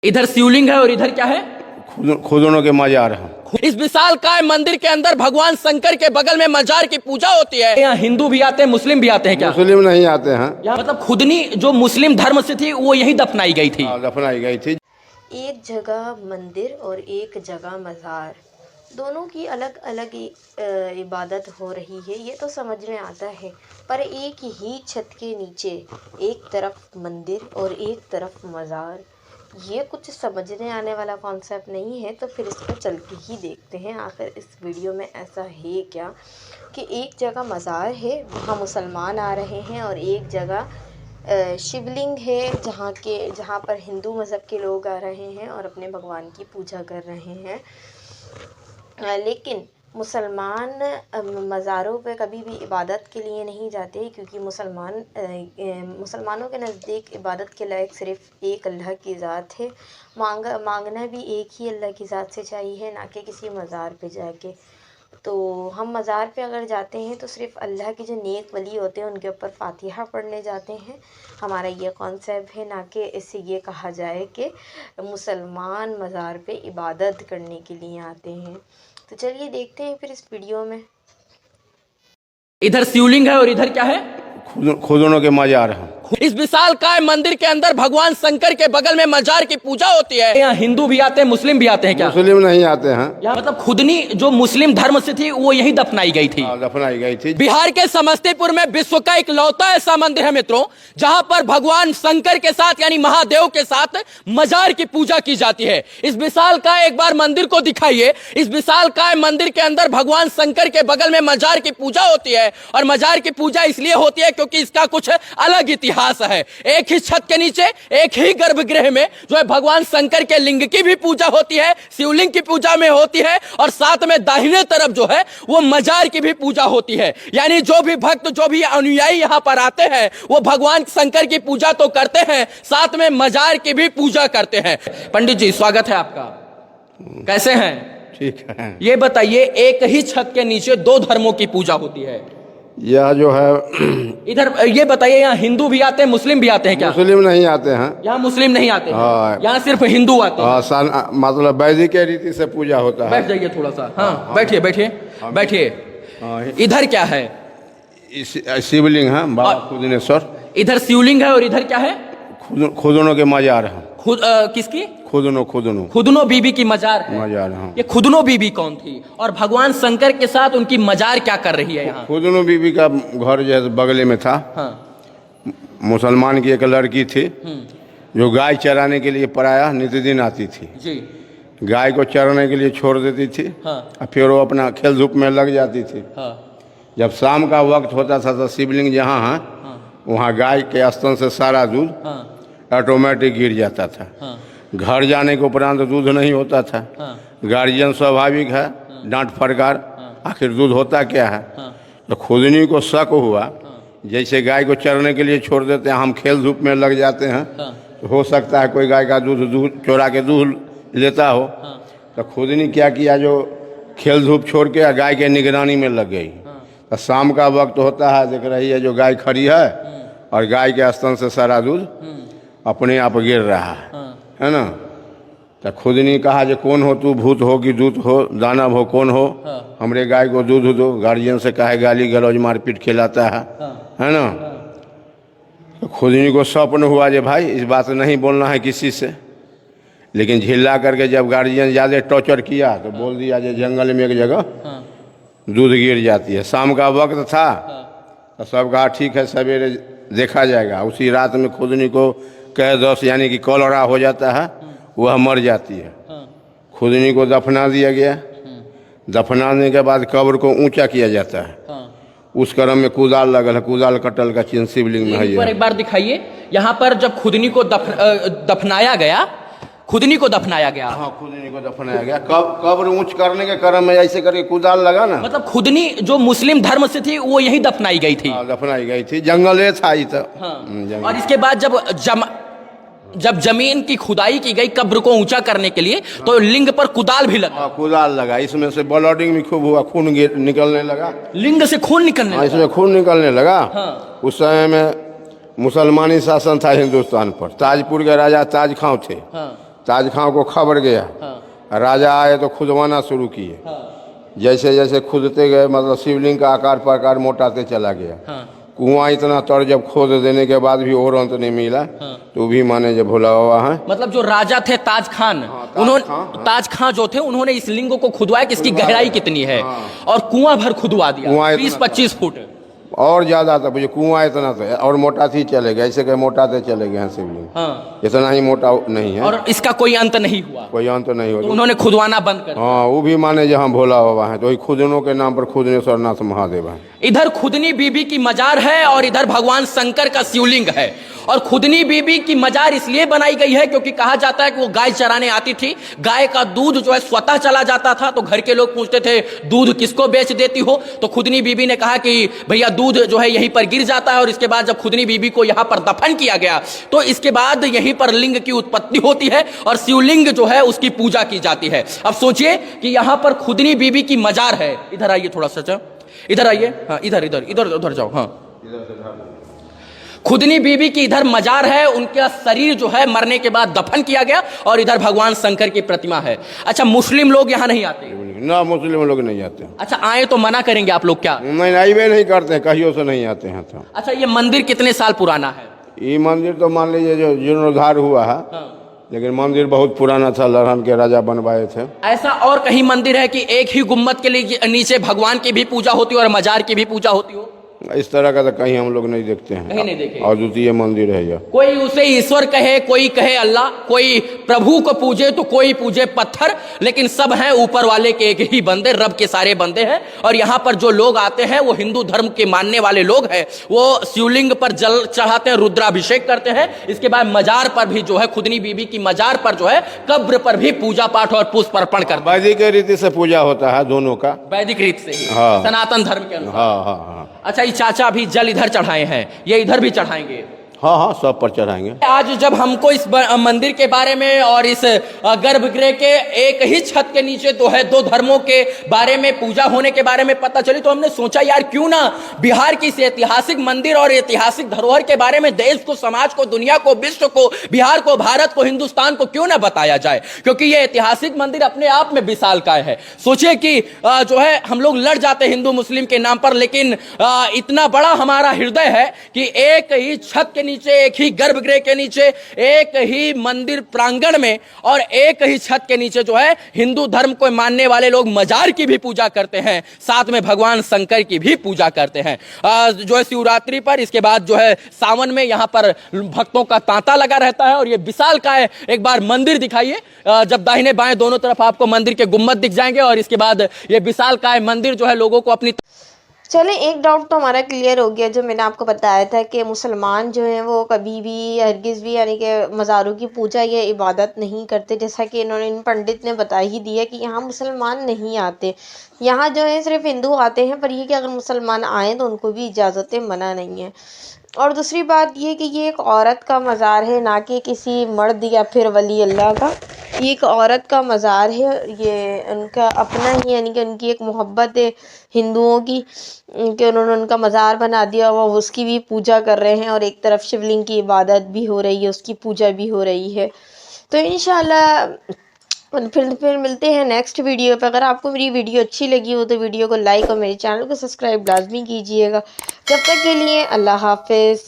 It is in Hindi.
इधर शिवलिंग है और इधर क्या है? खुदनों के मजार हैं। इस विशालकाय मंदिर के अंदर भगवान शंकर के बगल में मजार की पूजा होती है। यहाँ हिंदू भी आते हैं, मुस्लिम भी आते हैं क्या? मुस्लिम नहीं आते हैं। यहाँ मतलब खुदनी जो मुस्लिम धर्म से थी वो यही दफनाई गई थी। दफनाई गई थी। एक जगह मंदिर और एक जगह मज़ार, दोनों की अलग अलग इबादत हो रही है, ये तो समझ में आता है। पर एक ही छत के नीचे एक तरफ मंदिर और एक तरफ मज़ार, ये कुछ समझने आने वाला कॉन्सेप्ट नहीं है। तो फिर इसको चल के ही देखते हैं आखिर इस वीडियो में ऐसा है क्या कि एक जगह मज़ार है, वहाँ मुसलमान आ रहे हैं, और एक जगह शिवलिंग है जहाँ पर हिंदू मज़हब के लोग आ रहे हैं और अपने भगवान की पूजा कर रहे हैं। लेकिन मुसलमान मज़ारों पे कभी भी इबादत के लिए नहीं जाते, क्योंकि मुसलमानों के नज़दीक इबादत के लायक सिर्फ़ एक अल्लाह की ज़ात है। मांगना भी एक ही अल्लाह की ज़ात से चाहिए, ना कि किसी मज़ार पे जाके। तो हम मज़ार पे अगर जाते हैं तो सिर्फ़ अल्लाह के जो नेक वली होते हैं उनके ऊपर फ़ातिहा पढ़ने जाते हैं। हमारा ये कॉन्सेप्ट है, ना कि इससे ये कहा जाए कि मुसलमान मज़ार पे इबादत करने के लिए आते हैं। तो चलिए देखते हैं फिर इस वीडियो में। इधर शिवलिंग है और इधर क्या है? खुदनों के मजार हैं। इस विशालकाय मंदिर के अंदर भगवान शंकर के बगल में मजार की पूजा होती है। यहाँ हिंदू भी आते हैं, मुस्लिम भी आते हैं क्या? मुस्लिम नहीं आते हैं। यहाँ मतलब खुदनी जो मुस्लिम धर्म से थी वो यही दफनाई गई थी। दफनाई गई थी। बिहार के समस्तीपुर में विश्व का इकलौता ऐसा मंदिर है मित्रों, जहाँ पर भगवान शंकर के साथ यानी महादेव के साथ मजार की पूजा की जाती है। इस विशालकाय एक बार मंदिर को दिखाइए। इस विशालकाय मंदिर के अंदर भगवान शंकर के बगल में मजार की पूजा होती है, और मजार की पूजा इसलिए होती है क्योंकि इसका कुछ अलग इतिहास है। एक ही छत के नीचे एक ही गर्भगृह में जो है भगवान शंकर के लिंग की भी पूजा होती है, शिवलिंग की पूजा में होती है, और साथ में दाहिने तरफ जो है वो मजार की भी पूजा होती है। यानी जो भी भक्त, जो भी अनुयायी यहाँ पर आते हैं वो भगवान शंकर की पूजा तो करते हैं, साथ में मजार की भी पूजा करते हैं। पंडित जी स्वागत है आपका, कैसे हैं? ठीक है। ये बताइए, एक ही छत के नीचे दो धर्मों की पूजा होती है, यह जो है इधर ये बताइए यहाँ हिंदू भी आते हैं, मुस्लिम भी आते हैं क्या? मुस्लिम नहीं आते हैं। यहाँ मुस्लिम नहीं आते हाँ। यहाँ सिर्फ हिंदू आते हैं। मतलब वैदिक के रीति से पूजा होता है। बैठ जाइए थोड़ा सा। हाँ, बैठिए बैठिए बैठिए। इधर क्या है? शिवलिंग है, बाबा खुदनेश्वर। इधर शिवलिंग है और इधर क्या है? खुदनों के मजार हैं। किसकी? खुदनो बीबी की मजार है। मजार हैं। ये खुदनो बीबी कौन थी, और भगवान शंकर के साथ उनकी मजार क्या कर रही है यहाँ? खुदनो बीबी का घर जो है बगले में था। हाँ। मुसलमान की एक लड़की थी जो गाय चराने के लिए पराया नित्यदिन आती थी जी। गाय को चराने के लिए छोड़ देती थी। हाँ। और फिर वो अपना खेल धूप में लग जाती थी। हाँ। जब शाम का वक्त होता था तो शिवलिंग जहाँ है वहाँ गाय के स्तन से सारा दूध ऑटोमेटिक गिर जाता था। घर जाने के उपरांत दूध नहीं होता था। गार्जियन स्वाभाविक है, डांट फटकार, आखिर दूध होता क्या है। तो खुदनी को शक हुआ, जैसे गाय को चरने के लिए छोड़ देते हैं, हम खेल धूप में लग जाते हैं, तो हो सकता है कोई गाय का दूध चोरा के दूध लेता हो। तो खुदनी क्या किया, जो खेल धूप छोड़ के गाय के निगरानी में लग गई। तो शाम का वक्त होता है, देख रही है जो गाय खड़ी है और गाय के स्तन से सारा दूध अपने आप गिर रहा है ना। तो खुदनी कहा जो कौन हो तू, भूत हो कि दूत हो, दानव हो, कौन हो, हमरे गाय को दूध दो। गार्जियन से कहे गाली गलौज मारपीट खिलाता है ना। तो खुदनी को स्वप्न हुआ जो भाई इस बात नहीं बोलना है किसी से। लेकिन झिल्ला करके जब गार्जियन ज़्यादा टॉर्चर किया तो बोल दिया जो जंगल में एक जगह दूध गिर जाती है। शाम का वक्त था तो सब कहा ठीक है सवेरे देखा जाएगा। उसी रात में खुदनी को कह दस यानी कि कॉलरा हो जाता है, वह मर जाती है। खुदनी को दफना दिया गया। दफनाने के बाद कब्र को ऊंचा किया जाता है। उस क्रम में कुदाल लगल है, कुदाल कटल का चिन्ह शिवलिंग में है। एक बार दिखाइए, यहाँ पर जब खुदनी को दफनाया गया, खुदनी को दफनाया गया। हाँ, खुदनी को दफनाया गया। कब्र ऊंच करने के क्रम में ऐसे करके कुदाल लगा ना। मतलब खुदनी जो मुस्लिम धर्म से थी वो यही दफनाई गई थी। दफनाई गई थी, जंगले था ये तो। और इसके बाद जब जमीन की खुदाई की गई कब्र को ऊंचा करने के लिए, तो लिंग पर कुदाल भी लगा। कुदाल लगा, इसमें से ब्लडिंग भी खूब हुआ, खून निकलने लगा। लिंग से खून निकलने लगा। इसमें खून निकलने लगा। उस समय में मुसलमानी शासन था हिंदुस्तान पर। ताजपुर के राजा ताज खां थे। ताज खां को खबर गया, राजा आए तो खुदवाना शुरू किए। जैसे जैसे खुदते गए मतलब शिवलिंग का आकार प्रकार मोटाते चला गया। कुआं इतना तर जब खोद देने के बाद भी और अंत नहीं मिला, तो भी माने जब भोला बाबा है। मतलब जो राजा थे ताज खान, ताज खान जो थे उन्होंने इस लिंग को खुदवाया कि इसकी गहराई कितनी है, और कुआं भर खुदवा दिया, 20-25 फुट और ज्यादा था, मुझे कुआं इतना था और मोटा थी चले गए, ऐसे के मोटाते चले गए हैं शिवलिंग। इतना ही मोटा नहीं है, और इसका कोई अंत नहीं हुआ, कोई अंत नहीं हुआ। तो उन्होंने खुदवाना बंद कर दिया। हाँ, वो भी माने जहाँ भोला बाबा है, तो वही खुदनों के नाम पर खुदनेश्वर नाथ महादेव है। इधर खुदनी बीबी की मजार है और इधर भगवान शंकर का शिवलिंग है। और खुदनी बीबी की मजार इसलिए बनाई गई है क्योंकि कहा जाता है कि वो गाय चराने आती थी, गाय का दूध जो है स्वतः चला जाता था, तो घर के लोग पूछते थे दूध किसको बेच देती हो, तो खुदनी बीबी ने कहा कि भैया दूध जो है यहीं पर गिर जाता है। और इसके बाद जब खुदनी बीबी को यहाँ पर दफन किया गया, तो इसके बाद यहीं पर लिंग की उत्पत्ति होती है और शिवलिंग जो है उसकी पूजा की जाती है। अब सोचिए कि यहाँ पर खुदनी बीबी की मजार है। इधर आइए थोड़ा सा, इधर आइए, हाँ इधर इधर इधर उधर जाओ, हाँ खुदनी बीबी की इधर मजार है, उनका शरीर जो है मरने के बाद दफन किया गया, और इधर भगवान शंकर की प्रतिमा है। अच्छा, मुस्लिम लोग यहाँ नहीं आते? ना, मुस्लिम लोग नहीं आते। अच्छा, आए तो मना करेंगे आप लोग क्या? नहीं, आइए नहीं करते हैं, कहियो से नहीं आते हैं। तो अच्छा, ये मंदिर कितने साल पुराना है? ये मंदिर तो मान लीजिए जो जीर्णोद्धार हुआ है, लेकिन मंदिर बहुत पुराना था, लड़न के राजा बनवाए थे। ऐसा और कहीं मंदिर है कि एक ही गुम्बद के लिए नीचे भगवान की भी पूजा होती हो और मजार की भी पूजा होती हो? इस तरह का तो कहीं हम लोग नहीं देखते हैं, कहीं नहीं देखे। और द्वितीय मंदिर है यह। कोई उसे ईश्वर कहे, कोई कहे अल्लाह, कोई प्रभु को पूजे तो कोई पूजे पत्थर, लेकिन सब हैं ऊपर वाले के एक ही बंदे, रब के सारे बंदे हैं। और यहाँ पर जो लोग आते हैं वो हिंदू धर्म के मानने वाले लोग हैं, वो शिवलिंग पर जल चढ़ाते हैं, रुद्राभिषेक करते हैं। इसके बाद मजार पर भी जो है, खुदनी बीबी की मजार पर जो है, कब्र पर भी पूजा पाठ और पुष्प अर्पण करते हैं। वैदिक रीति से पूजा होता है दोनों का, वैदिक रीति से ही, हाँ। सनातन धर्म के अनुसार। हाँ हाँ हाँ। अच्छा, ये चाचा भी जल इधर चढ़ाए हैं, ये इधर भी चढ़ाएंगे? हाँ हाँ, सब पर चढ़ाएंगे। आज जब हमको इस मंदिर के बारे में और इस गर्भगृह के एक ही छत के नीचे तो है दो धर्मों के बारे में, पूजा होने के बारे में पता चली, तो हमने सोचा यार क्यों ना बिहार की इस ऐतिहासिक मंदिर और ऐतिहासिक धरोहर के बारे में देश को, समाज को, दुनिया को, विश्व को, बिहार को, भारत को, हिंदुस्तान को क्यों ना बताया जाए, क्योंकि ये ऐतिहासिक मंदिर अपने आप में विशालकाय है। सोचिए कि जो है हम लोग लड़ जाते हैं हिंदू मुस्लिम के नाम पर, लेकिन इतना बड़ा हमारा हृदय है कि एक ही छत के नीचे, एक ही गर्भगृह के नीचे, एक ही मंदिर प्रांगण में और एक ही छत के नीचे जो है हिंदू धर्म को मानने वाले लोग मजार की भी पूजा करते हैं, साथ में भगवान शंकर की भी पूजा करते हैं। जो है शिवरात्रि पर, इसके बाद जो है सावन में यहाँ पर भक्तों का तांता लगा रहता है। और ये विशालकाय एक बार मंदिर दिखाइए, जब दाहिने बाएं दोनों तरफ आपको मंदिर के गुम्बद दिख जाएंगे, और इसके बाद ये विशालकाय मंदिर जो है लोगों को अपनी। चलें, एक डाउट तो हमारा क्लियर हो गया, जो मैंने आपको बताया था कि मुसलमान जो हैं वो कभी भी हरगिज़ भी यानी कि मज़ारों की पूजा या इबादत नहीं करते, जैसा कि इन पंडित ने बता ही दिया कि यहाँ मुसलमान नहीं आते, यहाँ जो है सिर्फ हिंदू आते हैं। पर ये कि अगर मुसलमान आएँ तो उनको भी इजाज़तें मना नहीं है। और दूसरी बात ये कि ये एक औरत का मज़ार है, ना कि किसी मर्द या फिर वली अल्लाह का। ये एक औरत का मज़ार है, ये उनका अपना ही यानी कि उनकी एक मोहब्बत है हिंदुओं की कि उन्होंने उनका मज़ार बना दिया, वो उसकी भी पूजा कर रहे हैं, और एक तरफ शिवलिंग की इबादत भी हो रही है, उसकी पूजा भी हो रही है। तो इंशाल्लाह फिर मिलते हैं नेक्स्ट वीडियो पे। अगर आपको मेरी वीडियो अच्छी लगी हो तो वीडियो को लाइक और मेरे चैनल को सब्सक्राइब लाजमी कीजिएगा। जब तक के लिए अल्लाह हाफिज़।